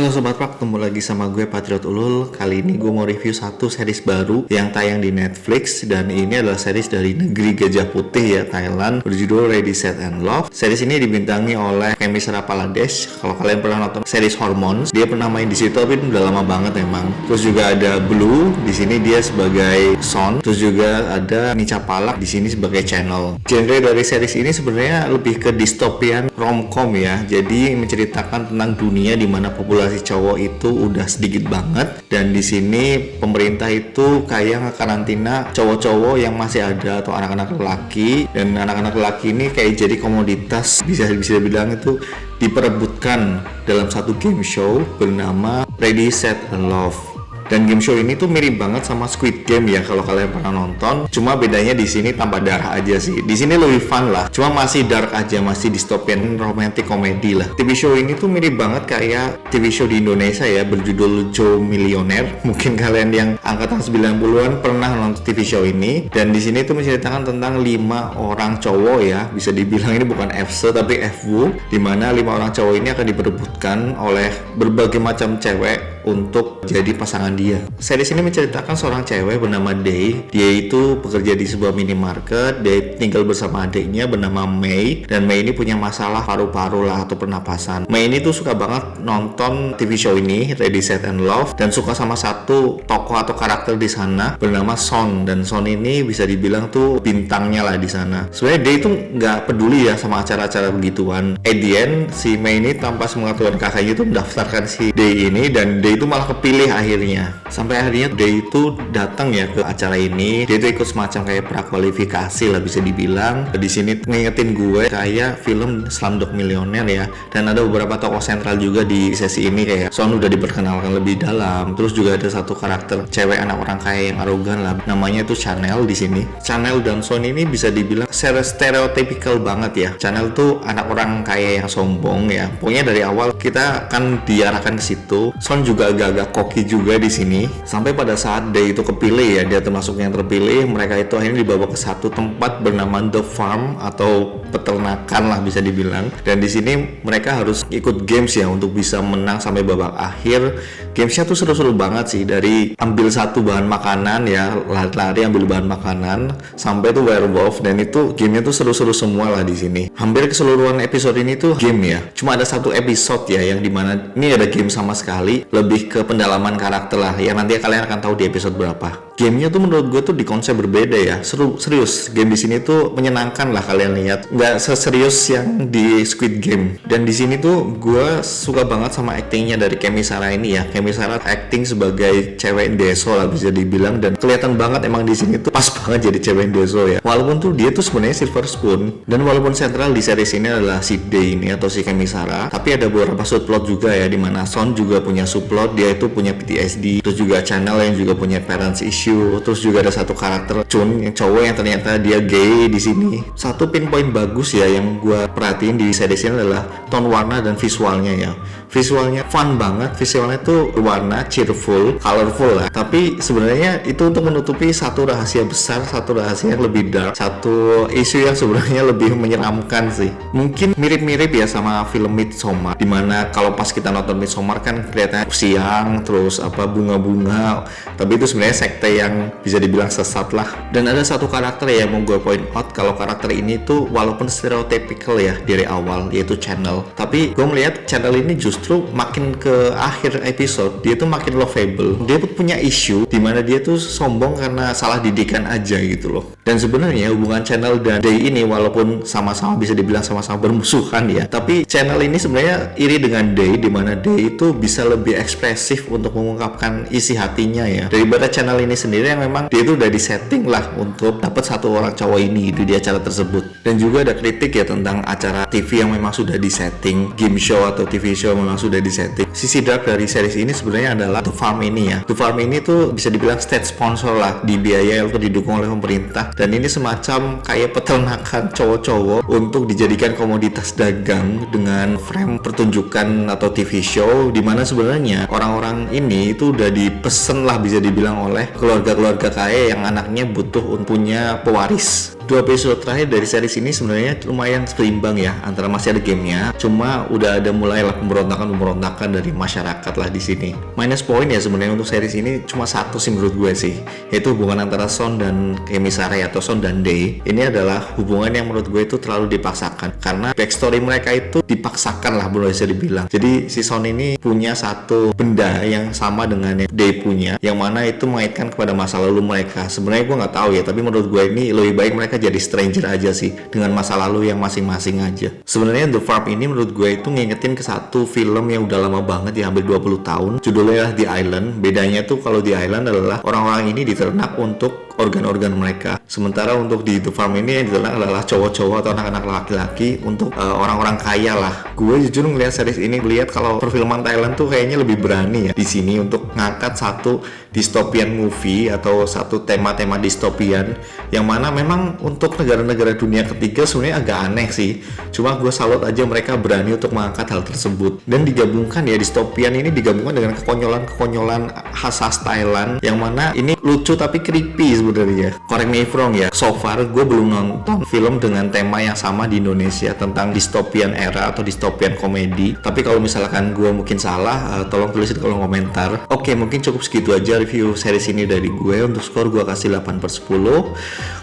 Halo Sobat Prak, ketemu lagi sama gue Patriot Ulul. Kali ini gue mau review satu series baru yang tayang di Netflix. Dan ini adalah series dari negeri Gajah Putih ya, Thailand, berjudul Ready Set and Love. Series ini dibintangi oleh Kemisaria Paladesh. Kalau kalian pernah nonton series Hormones, dia pernah main di situ, tapi udah lama banget emang. Terus juga ada Blue, di sini dia sebagai Son. Terus juga ada Nica Palak di sini sebagai Channel. Genre dari series ini sebenarnya lebih ke dystopian romcom ya. Jadi menceritakan tentang dunia di mana populasi cowok itu udah sedikit banget, dan di sini pemerintah itu kayak ngekarantina cowok-cowok yang masih ada atau anak-anak lelaki, dan anak-anak lelaki ini kayak jadi komoditas, bisa bilang itu diperebutkan dalam satu game show bernama Ready Set and Love. Dan game show ini tuh mirip banget sama Squid Game ya, kalau kalian pernah nonton. Cuma bedanya di sini tambah darah aja sih. Di sini lebih fun lah. Cuma masih dark aja, masih dystopian romantic comedy lah. TV show ini tuh mirip banget kayak TV show di Indonesia ya, berjudul Joe Millionaire. Mungkin kalian yang angkatan 90-an pernah nonton TV show ini. Dan di sini tuh menceritakan tentang 5 orang cowok ya. Bisa dibilang ini bukan FC tapi FW, di mana 5 orang cowok ini akan diperebutkan oleh berbagai macam cewek untuk jadi pasangan dia. Series ini menceritakan seorang cewek bernama Day. Dia itu bekerja di sebuah minimarket. Dia tinggal bersama adiknya bernama May, dan May ini punya masalah paru-paru lah atau pernapasan. May ini tuh suka banget nonton TV show ini Ready Set and Love, dan suka sama satu tokoh atau karakter di sana bernama Son. Dan Son ini bisa dibilang tuh bintangnya lah di sana. Sebenarnya Day itu nggak peduli ya sama acara-acara begituan. At the end, si May ini tanpa sepengetahuan kakaknya itu mendaftarkan si Day ini, dan Day itu malah kepilih akhirnya. Sampai akhirnya Day itu datang ya ke acara ini. Dia itu ikut semacam kayak prakualifikasi lah bisa dibilang. Di sini ngingetin gue kayak film Slumdog Millionaire ya. Dan ada beberapa tokoh sentral juga di sesi ini, kayak Son udah diperkenalkan lebih dalam. Terus juga ada satu karakter cewek anak orang kaya yang arogan lah. Namanya itu Channel di sini. Channel dan Son ini bisa dibilang stereotypical banget ya. Channel tuh anak orang kaya yang sombong ya. Pokoknya dari awal kita akan diarahkan ke situ. Son juga agak-agak koki juga di sini, sampai pada saat Day itu kepilih ya, dia termasuk yang terpilih. Mereka itu akhirnya dibawa ke satu tempat bernama The Farm atau peternakan lah bisa dibilang. Dan di sini mereka harus ikut games ya untuk bisa menang sampai babak akhir. Gamesnya tuh seru-seru banget sih, dari ambil satu bahan makanan ya, lari-lari ambil bahan makanan, sampai tuh werewolf. Dan itu gamenya tuh seru-seru semua lah di sini. Hampir keseluruhan episode ini tuh game ya. Cuma ada satu episode ya yang dimana ini ada game sama sekali, lebih ke pendalaman karakter lah ya, nanti kalian akan tahu di episode berapa. Gamenya tuh menurut gue tuh di konsep berbeda ya, serius. Game di sini tuh menyenangkan lah kalian lihat, nggak seserius yang di Squid Game. Dan di sini tuh gue suka banget sama actingnya dari Kemisaria ini ya. Kemisaria acting sebagai cewek deso lah bisa dibilang, dan kelihatan banget emang di sini tuh pas banget jadi cewek deso ya. Walaupun tuh dia tuh sebenarnya silver spoon, dan walaupun sentral di series ini adalah si Day ini atau si Kemisaria, tapi ada beberapa subplot juga ya, dimana Son juga punya subplot, dia itu punya PTSD. Terus juga Channel yang juga punya parents issue. Terus juga ada satu karakter Chun yang cowok yang ternyata dia gay di sini. Satu pinpoint bagus ya yang gue perhatiin di series ini adalah tone warna dan visualnya ya. Visualnya fun banget, visualnya tuh warna cheerful, colorful lah. Tapi sebenarnya itu untuk menutupi satu rahasia besar, satu rahasia yang lebih dark, satu isu yang sebenarnya lebih menyeramkan sih. Mungkin mirip-mirip ya sama film Midsommar, dimana kalau pas kita nonton Midsommar kan kelihatannya siang, terus apa bunga-bunga, tapi itu sebenarnya sekte yang bisa dibilang sesat lah. Dan ada satu karakter ya yang mau gue point out, kalau karakter ini tuh walaupun stereotypical ya dari awal, yaitu Channel, tapi gue melihat Channel ini justru makin ke akhir episode dia tuh makin lovable. Dia tuh punya isu dimana dia tuh sombong karena salah didikan aja gitu loh. Dan sebenarnya hubungan Channel dan Day ini walaupun sama-sama bisa dibilang sama-sama bermusuhan ya, tapi Channel ini sebenarnya iri dengan Day, dimana Day itu bisa lebih ekspresif untuk mengungkapkan isi hatinya ya, daripada Channel ini sendiri yang memang dia itu udah disetting lah untuk dapat satu orang cowok ini di acara tersebut. Dan juga ada kritik ya tentang acara TV yang memang sudah disetting, game show atau TV show memang sudah disetting. Sisi dark dari series ini sebenarnya adalah The Farm ini ya. The Farm ini tuh bisa dibilang state sponsor lah, dibiayai atau didukung oleh pemerintah. Dan ini semacam kayak peternakan cowok-cowok untuk dijadikan komoditas dagang dengan frame pertunjukan atau TV show, dimana sebenarnya orang-orang ini itu udah dipesen lah bisa dibilang oleh keluarga-keluarga kaya yang anaknya butuh punya pewaris. 2 episode terakhir dari series ini sebenarnya lumayan seimbang ya, antara masih ada gamenya, cuma udah ada mulailah pemberontakan dari masyarakat lah di sini. Minus point ya sebenarnya untuk series ini cuma satu sih menurut gue sih, yaitu hubungan antara Son dan Emisarai atau Son dan Day. Ini adalah hubungan yang menurut gue itu terlalu dipaksakan, karena backstory mereka itu dipaksakan lah boleh bisa dibilang. Jadi si Son ini punya satu benda yang sama dengan yang Day punya, yang mana itu mengaitkan kepada masa lalu mereka. Sebenarnya gue nggak tahu ya, tapi menurut gue ini lebih baik mereka jadi stranger aja sih dengan masa lalu yang masing-masing aja. Sebenarnya The Farm ini menurut gue itu ngingetin ke satu film yang udah lama banget ya, hampir 20 tahun. Judulnya The Island. Bedanya tuh kalau The Island adalah orang-orang ini diternak untuk organ-organ mereka. Sementara untuk di The Farm ini yang diternak adalah cowok-cowok atau anak-anak laki-laki untuk orang-orang kaya lah. Gue jujur ngeliat series ini, lihat kalau perfilman Thailand tuh kayaknya lebih berani ya di sini untuk ngangkat satu dystopian movie atau satu tema-tema dystopian yang mana memang untuk negara-negara dunia ketiga sebenarnya agak aneh sih. Cuma gue salut aja mereka berani untuk mengangkat hal tersebut dan digabungkan ya, dystopian ini digabungkan dengan kekonyolan khas Thailand yang mana ini lucu tapi creepy sebenarnya. Correct me if wrong ya, so far gue belum nonton film dengan tema yang sama di Indonesia tentang dystopian era atau dystopian komedi. Tapi kalau misalkan gue mungkin salah, tolong tulis di kolom komentar. Oke, mungkin cukup segitu aja review series ini dari gue. Untuk skor gue kasih 8/10.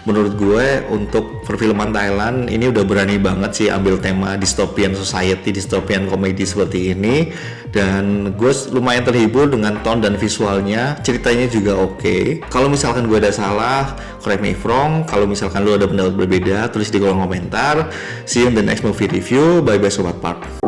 Menurut gue untuk perfilman Thailand ini udah berani banget sih ambil tema dystopian society, dystopian komedi seperti ini, dan gue lumayan terhibur dengan tone dan visualnya. Ceritanya juga oke. Kalau misalkan gue ada salah, correct me if wrong. Kalau misalkan lu ada pendapat berbeda, tulis di kolom komentar. See you in the next movie review. Bye bye sobat Park.